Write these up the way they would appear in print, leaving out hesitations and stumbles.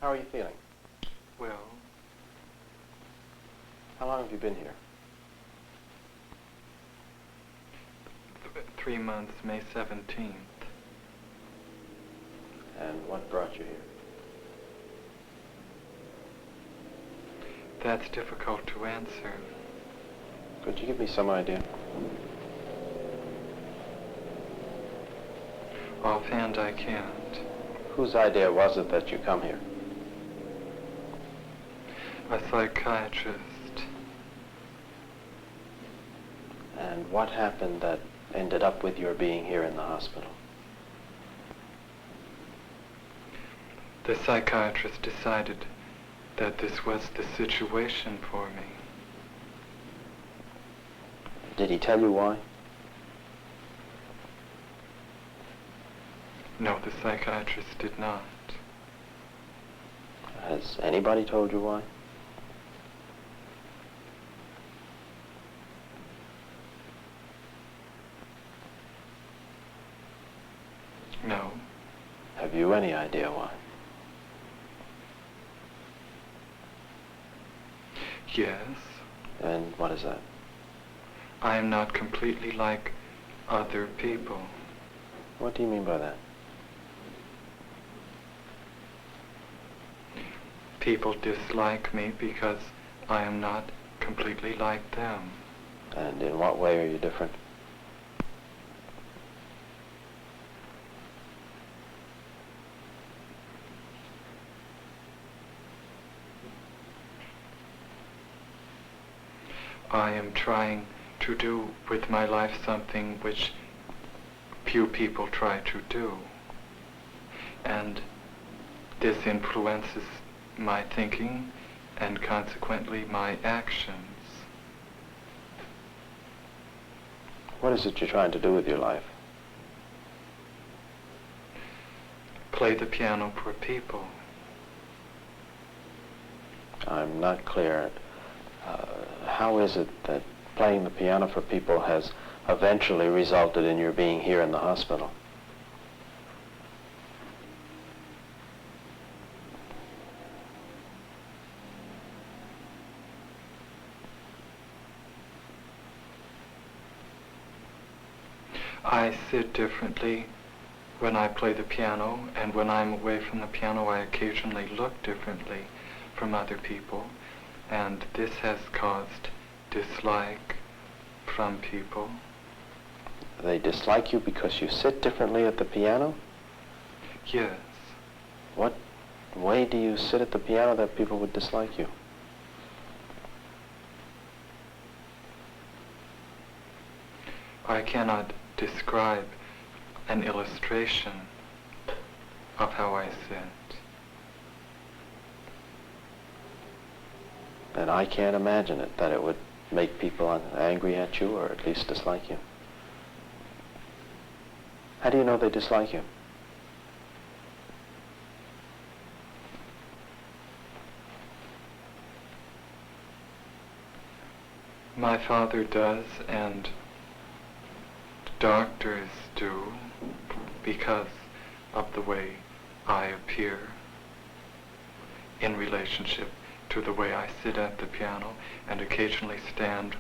How are you feeling? Well, How long have you been here? 3 months, May 17th. And what brought you here? That's difficult to answer. Could you give me some idea? Offhand, I can't. Whose idea was it that you come here? A psychiatrist. And what happened that ended up with your being here in the hospital? The psychiatrist decided that this was the situation for me. Did he tell you why? No, the psychiatrist did not. Has anybody told you why? No. Have you any idea why? Yes. And what is that? I am not completely like other people. What do you mean by that? People dislike me because I am not completely like them. And in what way are you different? I am trying to do with my life something which few people try to do. And this influences my thinking and consequently my actions. What is it you're trying to do with your life? Play the piano for people. I'm not clear. How is it that playing the piano for people has eventually resulted in your being here in the hospital? I sit differently when I play the piano, and when I'm away from the piano I occasionally look differently from other people, and this has caused dislike from people. They dislike you because you sit differently at the piano? Yes. What way do you sit at the piano that people would dislike you? I cannot describe an illustration of how I sit. And I can't imagine it, that it would make people angry at you or at least dislike you. How do you know they dislike you? My father does, and doctors do, because of the way I appear in relationship to the way I sit at the piano, and occasionally stand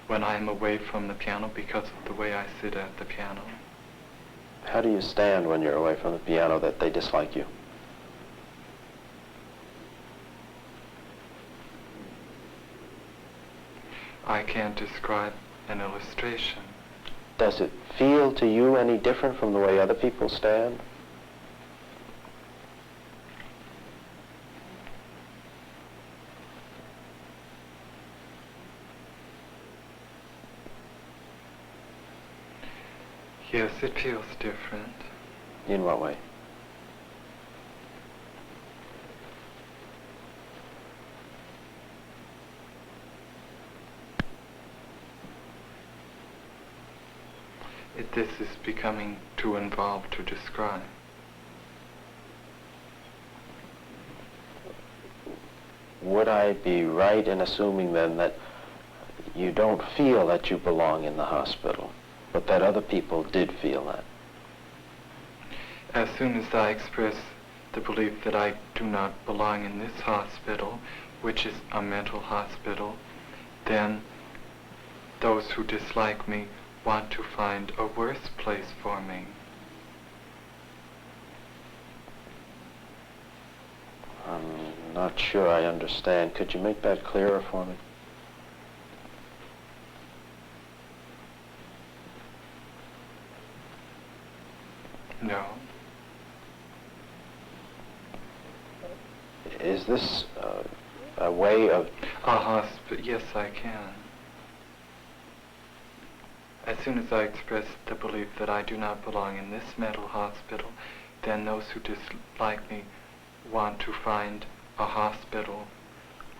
when I am away from the piano because of the way I sit at the piano. How do you stand when you're away from the piano that they dislike you? I can't describe an illustration. Does it feel to you any different from the way other people stand? Yes, it feels different. In what way? This is becoming too involved to describe. Would I be right in assuming then that you don't feel that you belong in the hospital, but that other people did feel that? As soon as I express the belief that I do not belong in this hospital, which is a mental hospital, then those who dislike me want to find a worse place for me. I'm not sure I understand. Could you make that clearer for me? No. Is this a way of... A hospital, yes, I can. As soon as I express the belief that I do not belong in this mental hospital, then those who dislike me want to find a hospital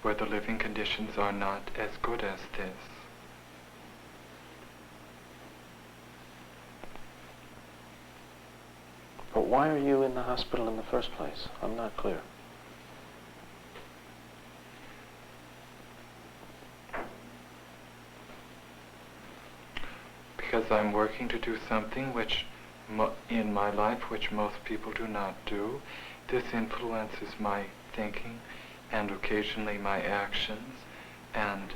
where the living conditions are not as good as this. But why are you in the hospital in the first place? I'm not clear. Because I'm working to do something which in my life which most people do not do. This influences my thinking and occasionally my actions, and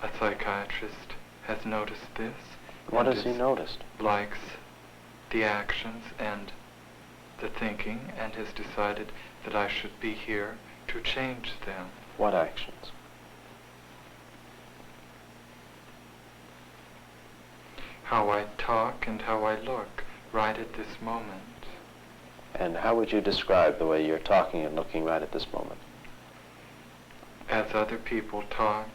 a psychiatrist has noticed this. What has he noticed? Likes the actions and the thinking and has decided that I should be here to change them. What actions? How I talk and how I look right at this moment. And how would you describe the way you're talking and looking right at this moment? As other people talk,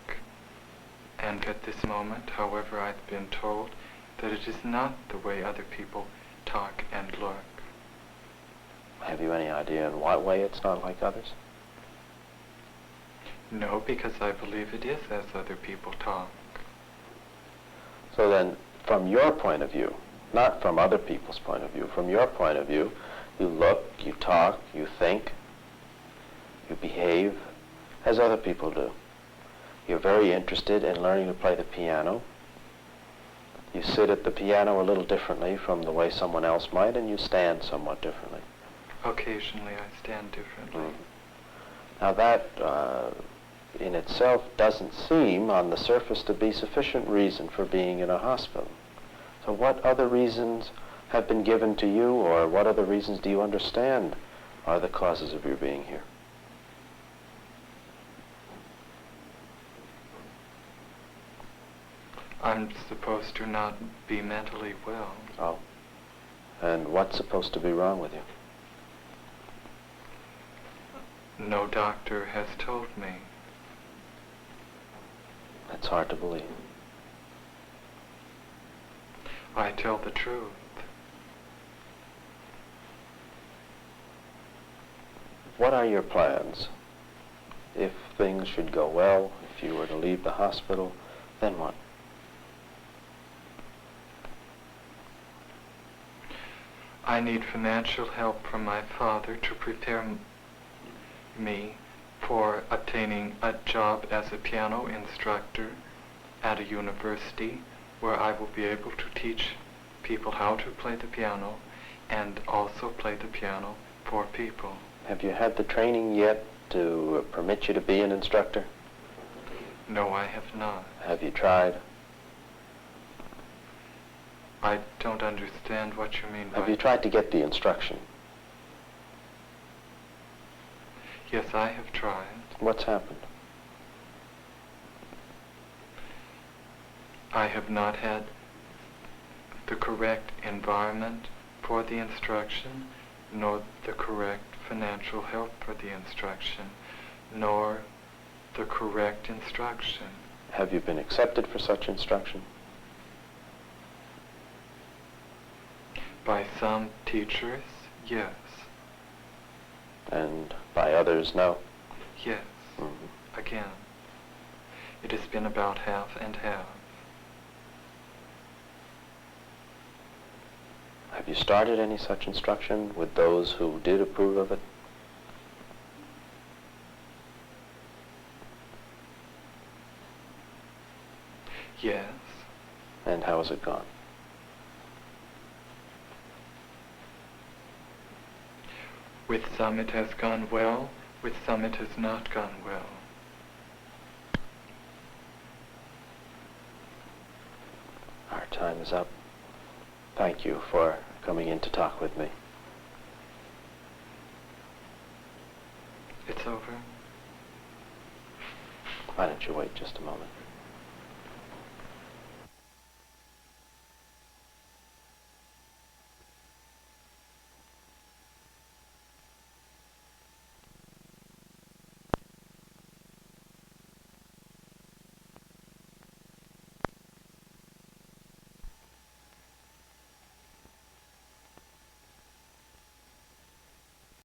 and at this moment, however, I've been told that it is not the way other people talk and look. Have you any idea in what way it's not like others? No, because I believe it is as other people talk. So then, from your point of view, not from other people's point of view, from your point of view, you look, you talk, you think, you behave as other people do. You're very interested in learning to play the piano. You sit at the piano a little differently from the way someone else might, and you stand somewhat differently. Occasionally I stand differently. Now that in itself doesn't seem on the surface to be sufficient reason for being in a hospital. So what other reasons have been given to you, or what other reasons do you understand are the causes of your being here? I'm supposed to not be mentally well. Oh. And what's supposed to be wrong with you? No doctor has told me. That's hard to believe. I tell the truth. What are your plans? If things should go well, if you were to leave the hospital, then what? I need financial help from my father to prepare me for obtaining a job as a piano instructor at a university where I will be able to teach people how to play the piano and also play the piano for people. Have you had the training yet to permit you to be an instructor? No, I have not. Have you tried? I don't understand what you mean by... Have you tried to get the instruction? Yes, I have tried. What's happened? I have not had the correct environment for the instruction, nor the correct financial help for the instruction, nor the correct instruction. Have you been accepted for such instruction? By some teachers, yes. And by others, no? Yes. Mm-hmm. Again, it has been about half and half. Have you started any such instruction with those who did approve of it? Yes. And how has it gone? With some it has gone well, with some it has not gone well. Our time is up. Thank you for coming in to talk with me. It's over. Why don't you wait just a moment?